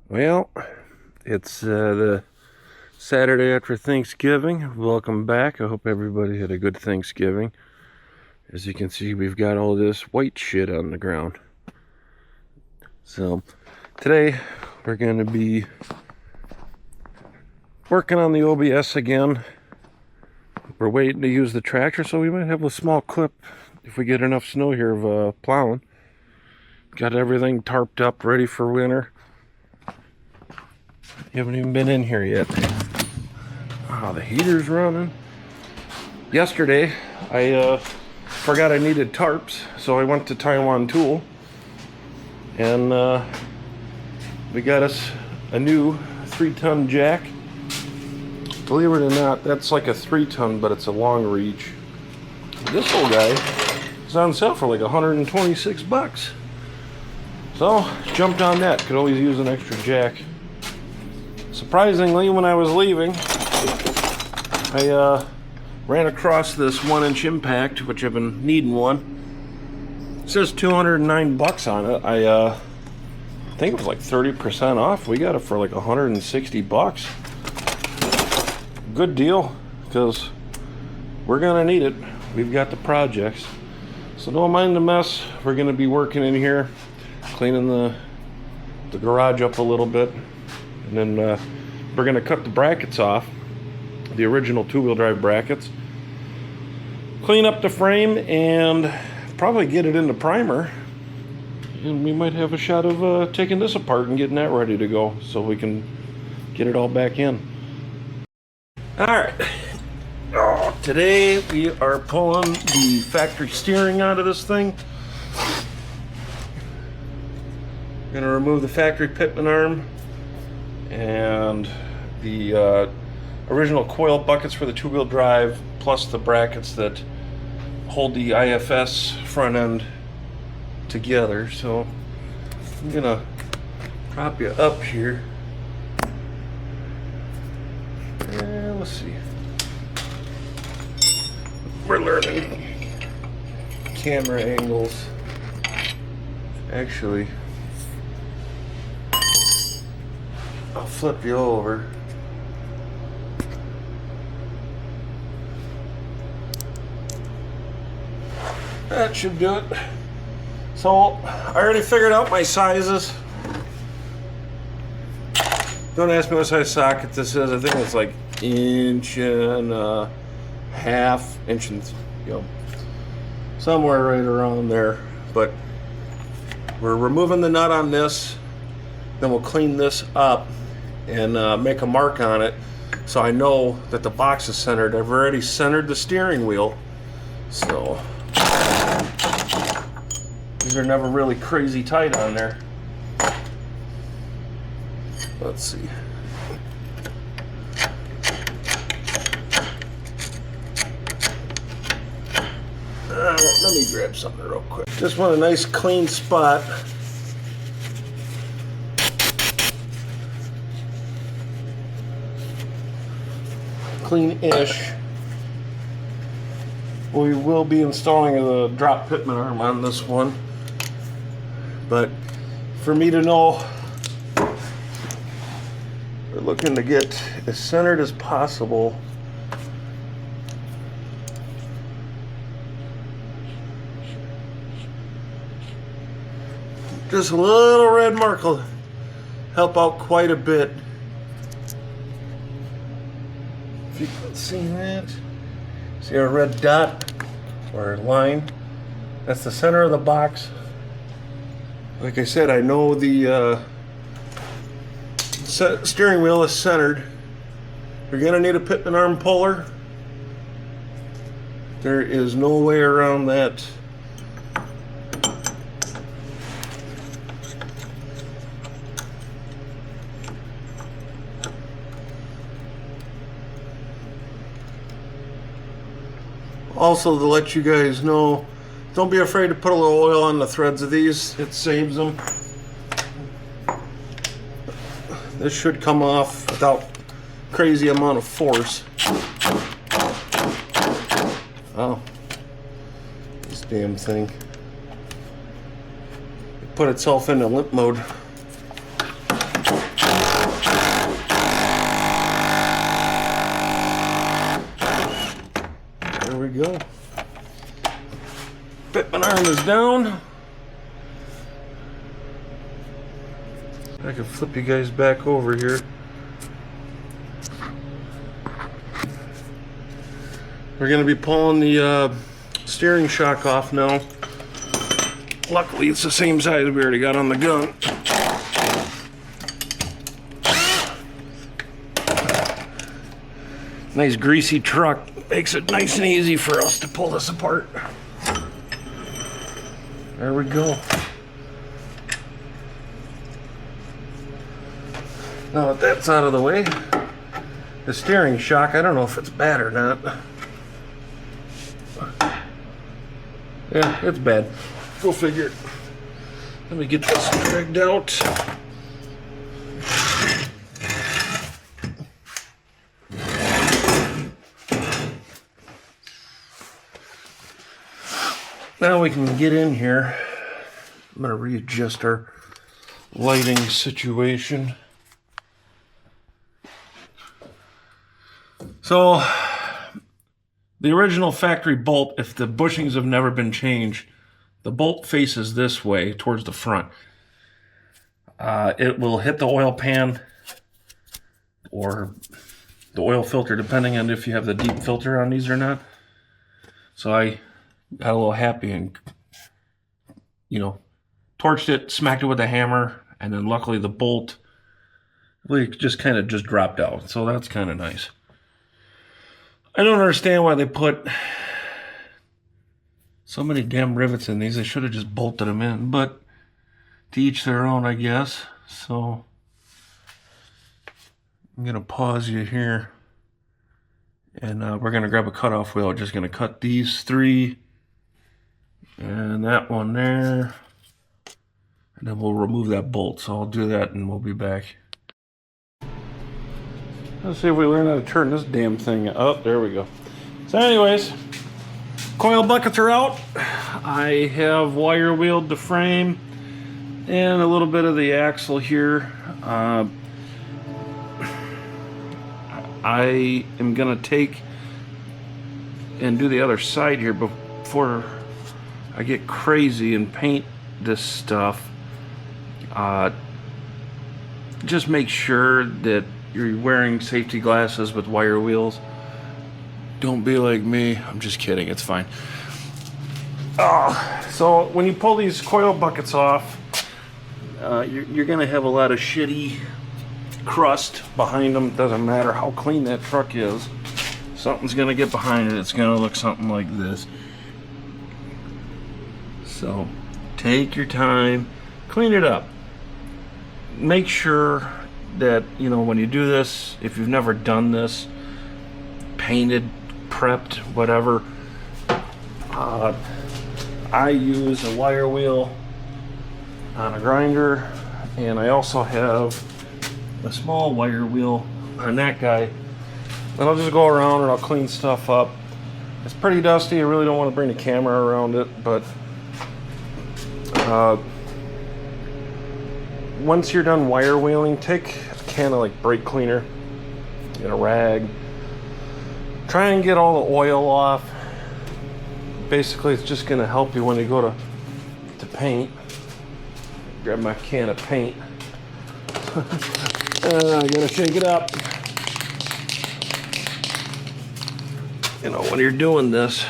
Well, it's the Saturday after Thanksgiving. Welcome back. I hope everybody had a good Thanksgiving. As you can see, we've got all this white shit on the ground. So, today we're going to be working on the OBS again. We're waiting to use the tractor, so we might have a small clip if we get enough snow here of plowing. Got everything tarped up, ready for winter. You haven't even been in here yet. Oh, the heater's running. Yesterday, I forgot I needed tarps, so I went to Taiwan Tool, and we got us a new 3-ton jack. Believe it or not, that's like a 3-ton, but it's a long reach. This old guy is on sale for like 126 bucks. So, jumped on that. Could always use an extra jack. Surprisingly, when I was leaving, I ran across this 1-inch impact, which I've been needing one. It says 209 bucks on it. I think it was like 30% off. We got it for like 160 bucks. Good deal, because we're gonna need it. We've got the projects. So don't mind the mess. We're gonna be working in here, cleaning the garage up a little bit. And then we're going to cut the brackets off, the original two-wheel drive brackets, clean up the frame, and probably get it into primer. And we might have a shot of taking this apart and getting that ready to go so we can get it all back in. Alright, today we are pulling the factory steering out of this thing. We're going to remove the factory pitman arm and the original coil buckets for the two-wheel drive, plus the brackets that hold the IFS front end together. So I'm gonna prop you up here, and let's see, we're learning camera angles. Actually, I'll flip you over. That should do it. So, I already figured out my sizes. Don't ask me what size socket this is. I think it's like inch and a half, inch and, somewhere right around there. But we're removing the nut on this. Then we'll clean this up and make a mark on it so I know that the box is centered. I've already centered the steering wheel, so these are never really crazy tight on there. Let's see. Let me grab something real quick. Just want a nice clean spot. Clean-ish. We will be installing a drop pitman arm on this one, but for me to know, we're looking to get as centered as possible. Just a little red mark will help out quite a bit. If you can see that, see our red dot or line? That's the center of the box. Like I said, I know the steering wheel is centered. You're gonna need a pitman arm puller. There is no way around that. Also, to let you guys know, don't be afraid to put a little oil on the threads of these. It saves them. This should come off without crazy amount of force. Oh, this damn thing. It put itself into limp mode. There we go. Fitment arm is down. I can flip you guys back over here. We're going to be pulling the steering shock off now. Luckily, it's the same size we already got on the gun. Nice greasy truck. Makes it nice and easy for us to pull this apart. There we go. Now that that's out of the way, the steering shock, I don't know if it's bad or not. Yeah, it's bad. Go figure. Let me get this dragged out. Now we can get in here. I'm going to readjust our lighting situation. So, the original factory bolt, if the bushings have never been changed, the bolt faces this way towards the front. It will hit the oil pan or the oil filter, depending on if you have the deep filter on these or not. So I got a little happy and, you know, torched it, smacked it with a hammer, and then luckily the bolt really just kind of just dropped out. So that's kind of nice. I don't understand why they put so many damn rivets in these. They should have just bolted them in, but to each their own, I guess. So I'm going to pause you here, and we're going to grab a cutoff wheel. Just going to cut these three and that one there, and then we'll remove that bolt. So I'll do that and we'll be back. Let's see if we learn how to turn this damn thing up. There we go. So anyways, coil buckets are out. I have wire wheeled the frame and a little bit of the axle here. I am gonna take and do the other side here before I get crazy and paint this stuff. Just make sure that you're wearing safety glasses with wire wheels. Don't be like me. I'm just kidding. It's fine. So when you pull these coil buckets off, you're going to have a lot of shitty crust behind them. Doesn't matter how clean that truck is. Something's going to get behind it. It's going to look something like this. So take your time. Clean it up. Make sure that, you know, when you do this, if you've never done this, painted, prepped, whatever, I use a wire wheel on a grinder, and I also have a small wire wheel on that guy, and I'll just go around and I'll clean stuff up. It's pretty dusty. I really don't want to bring the camera around it, but once you're done wire wheeling, take a can of like brake cleaner, get a rag, try and get all the oil off. Basically, it's just going to help you when you go to paint. Grab my can of paint. I gotta shake it up. You know, when you're doing this,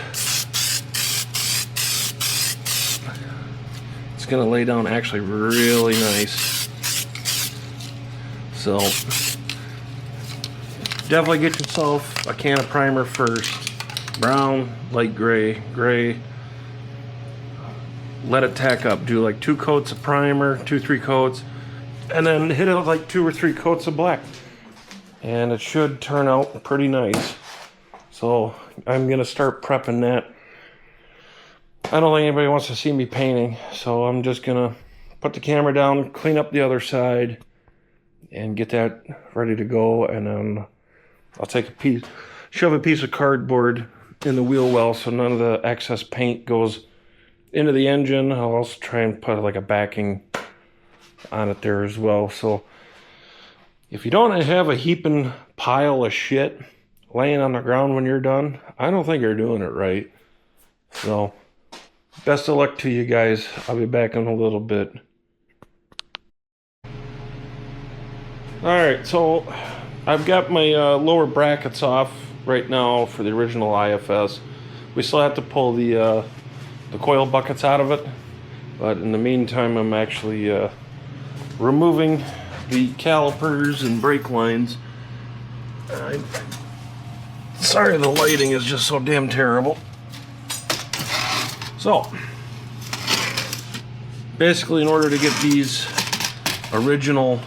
it's gonna lay down actually really nice. So definitely get yourself a can of primer first. Brown, light gray, gray. Let it tack up. Do like 2 coats of primer, 2-3 coats, and then hit it with like 2 or 3 coats of black. And it should turn out pretty nice. So I'm gonna start prepping that. I don't think anybody wants to see me painting, so I'm just gonna put the camera down, clean up the other side, and get that ready to go. And then I'll take shove a piece of cardboard in the wheel well so none of the excess paint goes into the engine. I'll also try and put like a backing on it there as well. So if you don't have a heaping pile of shit, laying on the ground when you're done, I don't think you're doing it right. So, best of luck to you guys. I'll be back in a little bit. Alright, so I've got my lower brackets off right now for the original IFS. We still have to pull the coil buckets out of it, but in the meantime I'm actually removing the calipers and brake lines. Sorry, the lighting is just so damn terrible. So, basically in order to get these original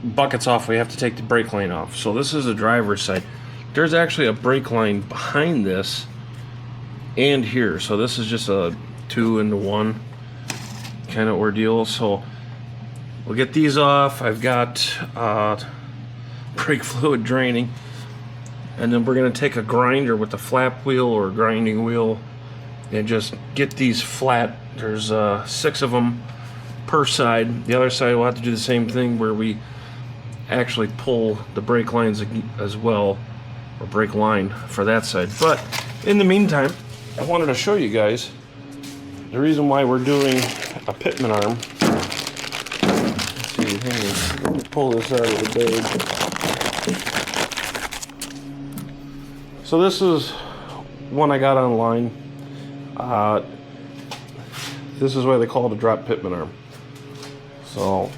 buckets off, we have to take the brake line off. So this is the driver's side. There's actually a brake line behind this and here. So this is just a 2-into-1 kind of ordeal. So we'll get these off. I've got brake fluid draining. And then we're going to take a grinder with a flap wheel or grinding wheel and just get these flat. There's 6 of them per side. The other side we'll have to do the same thing where we actually pull the brake lines as well, or brake line for that side. But in the meantime, I wanted to show you guys the reason why we're doing a pitman arm. Let's see, let me pull this out of the bag. So this is one I got online. This is why they call it a drop pitman arm. So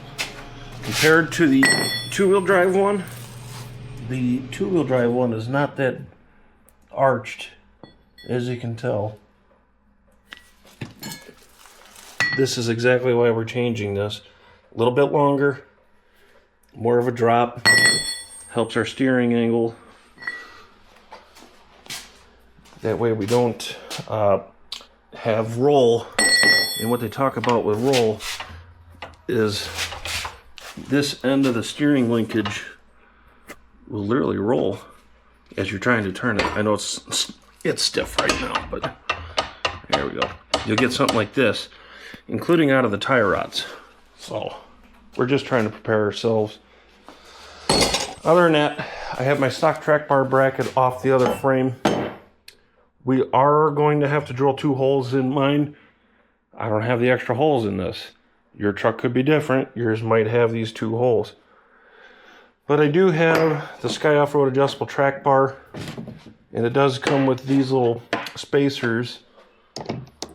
compared to the two-wheel drive one, the two-wheel drive one is not that arched, as you can tell. This is exactly why we're changing this. A little bit longer, more of a drop, helps our steering angle. That way we don't have roll. And what they talk about with roll is this end of the steering linkage will literally roll as you're trying to turn it. I know it's stiff right now, but there we go. You'll get something like this, including out of the tie rods. So we're just trying to prepare ourselves. Other than that, I have my stock track bar bracket off the other frame. We are going to have to drill 2 holes in mine. I don't have the extra holes in this. Your truck could be different. Yours might have these 2 holes. But I do have the Sky Off-Road adjustable track bar, and it does come with these little spacers.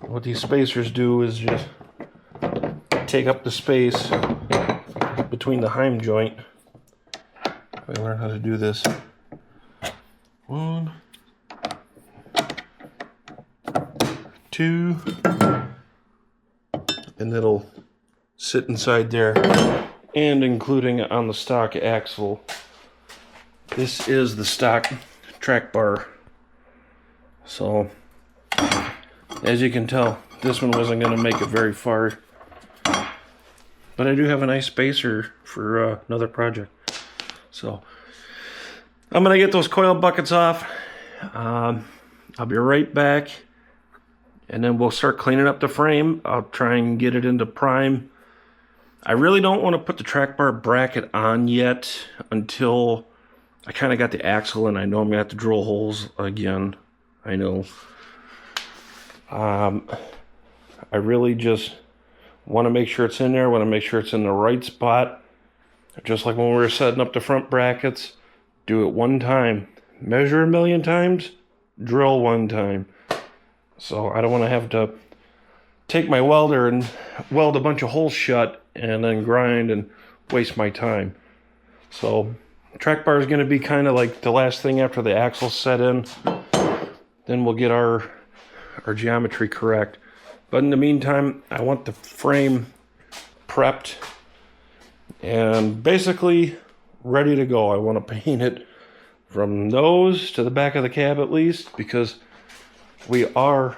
What these spacers do is just take up the space between the heim joint. If I learn how to do this. 1, 2, and it'll sit inside there, and including on the stock axle. This is the stock track bar. So as you can tell, this one wasn't going to make it very far, but I do have a nice spacer for another project. So I'm going to get those coil buckets off. I'll be right back, and then we'll start cleaning up the frame. I'll try and get it into prime. I really don't want to put the track bar bracket on yet until I kind of got the axle, and I know I'm going to have to drill holes again. I know. I really just want to make sure it's in there. I want to make sure it's in the right spot. Just like when we were setting up the front brackets, do it one time. Measure 1,000,000 times, drill 1 time. So I don't want to have to take my welder and weld a bunch of holes shut and then grind and waste my time. So track bar is going to be kind of like the last thing after the axle's set in. Then we'll get our geometry correct. But in the meantime, I want the frame prepped and basically ready to go. I want to paint it from nose to the back of the cab at least, because we are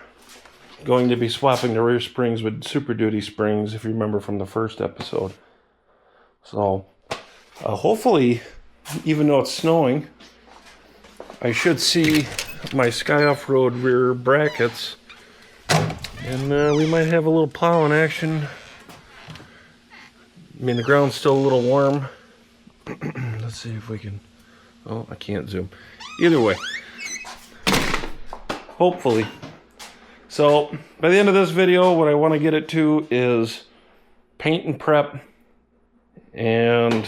going to be swapping the rear springs with Super Duty springs, if you remember from the first episode. So hopefully, even though it's snowing, I should see my Sky Off-Road rear brackets, and we might have a little plowing action. I mean, the ground's still a little warm. Let's see if we can... Oh, I can't zoom. Either way, hopefully. So by the end of this video, what I want to get it to is paint and prep, and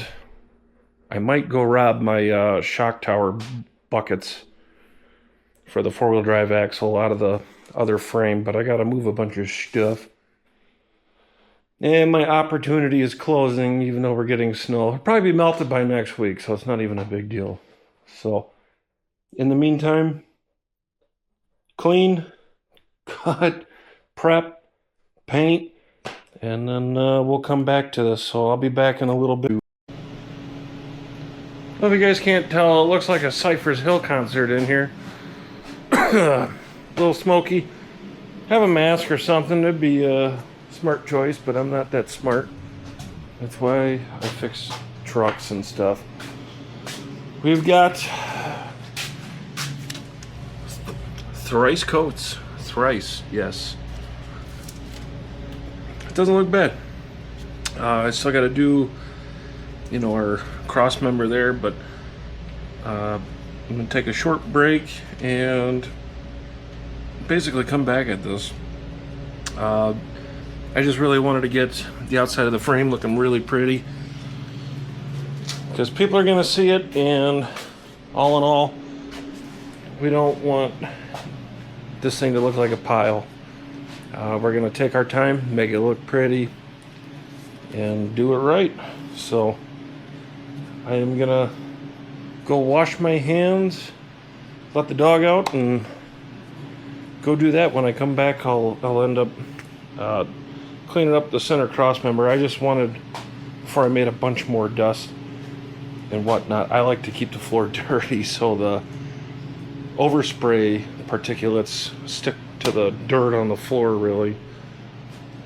I might go rob my shock tower buckets for the four-wheel drive axle out of the other frame, but I got to move a bunch of stuff. And my opportunity is closing, even though we're getting snow. It'll probably be melted by next week, so it's not even a big deal. So, in the meantime, clean, cut, prep, paint, and then we'll come back to this. So I'll be back in a little bit. Well, if you guys can't tell, it looks like a Cypress Hill concert in here. A little smoky. Have a mask or something. It'd be a smart choice, but I'm not that smart. That's why I fix trucks and stuff. We've got thrice coats. Thrice, yes. It doesn't look bad. I still got to do, you know, our cross member there, but I'm going to take a short break and basically come back at this. I just really wanted to get the outside of the frame looking really pretty, because people are going to see it, and all in all, we don't want this thing to look like a pile. We're going to take our time, make it look pretty, and do it right. So I am going to go wash my hands, let the dog out, and go do that. When I come back, I'll end up cleaning up the center cross member. I just wanted, before I made a bunch more dust and whatnot, I like to keep the floor dirty so the overspray particulates stick to the dirt on the floor, really.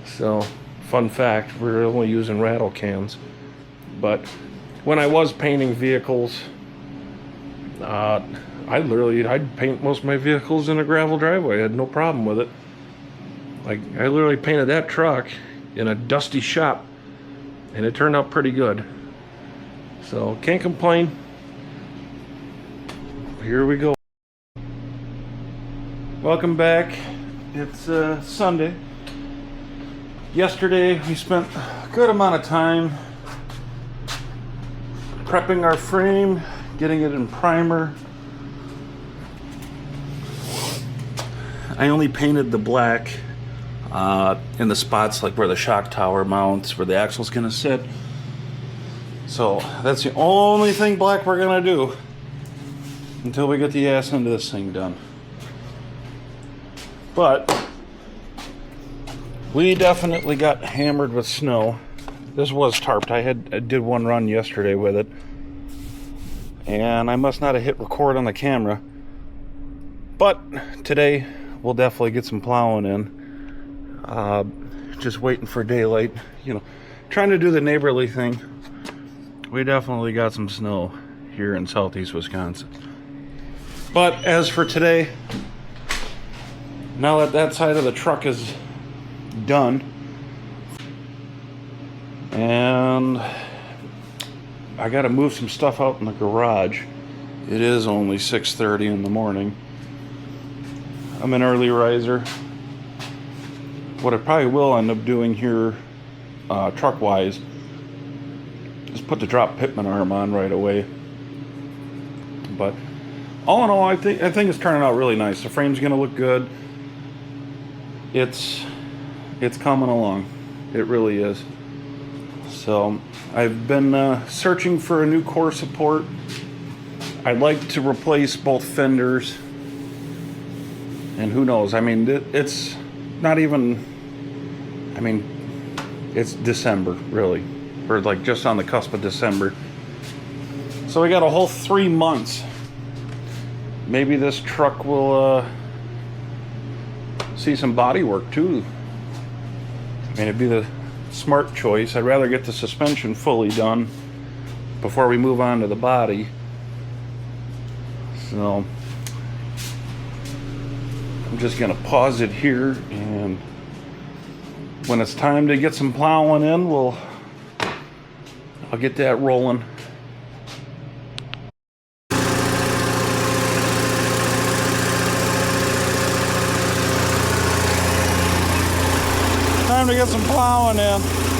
So, fun fact, we're only using rattle cans. But when I was painting vehicles, I'd paint most of my vehicles in a gravel driveway. I had no problem with it. Like, I literally painted that truck in a dusty shop, and it turned out pretty good. So, can't complain. Here we go. Welcome back. It's Sunday. Yesterday, we spent a good amount of time prepping our frame, getting it in primer. I only painted the black in the spots like where the shock tower mounts, where the axle's gonna sit. So that's the only thing black we're gonna do until we get the ass into this thing done. But we definitely got hammered with snow. This was tarped. I did one run yesterday with it, and I must not have hit record on the camera. But today we'll definitely get some plowing in. Just waiting for daylight, you know, trying to do the neighborly thing. We definitely got some snow here in southeast Wisconsin. But as for today, now that that side of the truck is done, and I got to move some stuff out in the garage. It is only 6:30 in the morning. I'm an early riser. What I probably will end up doing here, truck-wise, is put the drop pitman arm on right away. But all in all, I think it's turning out really nice. The frame's gonna look good. It's coming along. It really is. So I've been searching for a new core support. I'd like to replace both fenders. And who knows? I mean, it's not even, I mean, it's December, really. We're like just on the cusp of December. So we got a whole 3 months. Maybe this truck will see some body work too. I mean, it'd be the smart choice. I'd rather get the suspension fully done before we move on to the body. So I'm just gonna pause it here, and when it's time to get some plowing in, I'll get that rolling. to get some plowing in.